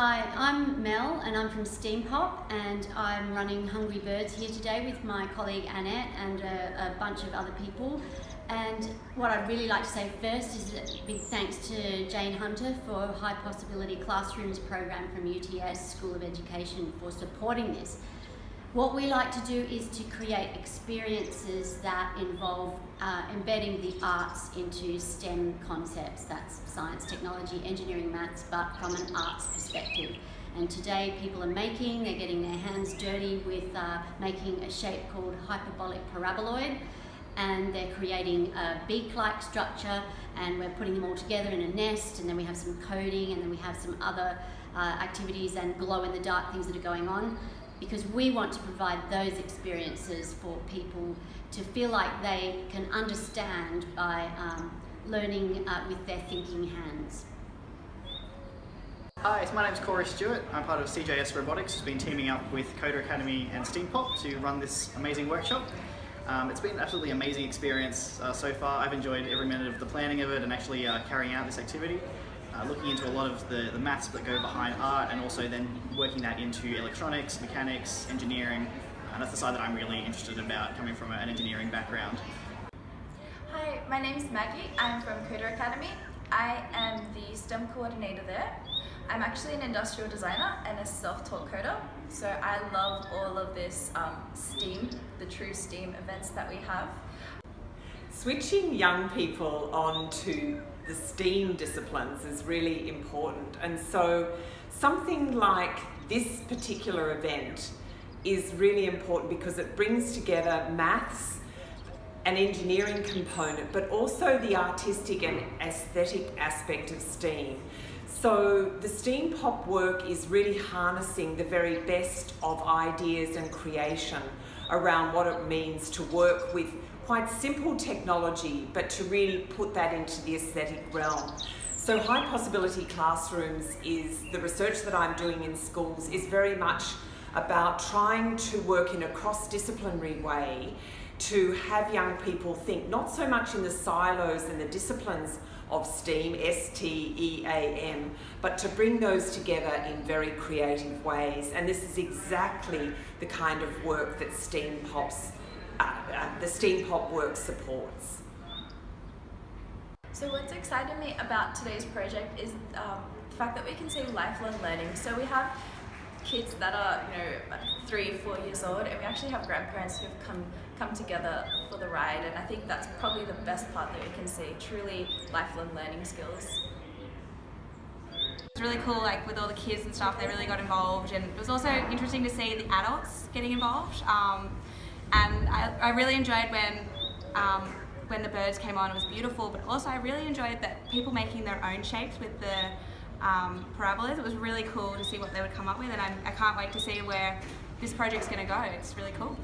Hi, I'm Mel and I'm from Steampop, and I'm running Hungry Birds here today with my colleague Annette and a bunch of other people. And what I'd really like to say first is a big thanks to Jane Hunter for High Possibility Classrooms program from UTS School of Education for supporting this. What we like to do is to create experiences that involve embedding the arts into STEM concepts. That's science, technology, engineering, maths, but from an arts perspective. And today people are they're getting their hands dirty with making a shape called hyperbolic paraboloid, and they're creating a beak-like structure, and we're putting them all together in a nest, and then we have some coding, and then we have some other activities and glow-in-the-dark things that are going on, because we want to provide those experiences for people to feel like they can understand by learning with their thinking hands. Hi, my name's Corey Stewart. I'm part of CJS Robotics, who's been teaming up with Coder Academy and Steampop to run this amazing workshop. It's been an absolutely amazing experience so far. I've enjoyed every minute of the planning of it and actually carrying out this activity. Looking into a lot of the maths that go behind art, and also then working that into electronics, mechanics, engineering, and that's the side that I'm really interested about, coming from an engineering background. Hi, my name is Maggie. I'm from Coder Academy. I am the STEM coordinator there. I'm actually an industrial designer and a self-taught coder, so I love all of this STEAM, the true STEAM events that we have. Switching young people onto the STEAM disciplines is really important, and so something like this particular event is really important because it brings together maths, an engineering component, but also the artistic and aesthetic aspect of STEAM. So the Steampop work is really harnessing the very best of ideas and creation around what it means to work with quite simple technology, but to really put that into the aesthetic realm. So High Possibility Classrooms is the research that I'm doing in schools is very much about trying to work in a cross-disciplinary way to have young people think not so much in the silos and the disciplines of STEAM, S-T-E-A-M, but to bring those together in very creative ways. And this is exactly the kind of work that the Steampop work supports. So what's excited me about today's project is the fact that we can see lifelong learning. So we have kids that are 3-4 years old, and we actually have grandparents who've come together for the ride, and I think that's probably the best part that we can see, truly lifelong learning skills. It's really cool, like with all the kids and stuff, they really got involved, and it was also interesting to see the adults getting involved. And I really enjoyed when the birds came on. It was beautiful, but also I really enjoyed that people making their own shapes with the parabolas. It was really cool to see what they would come up with, and I can't wait to see where this project's going to go. It's really cool.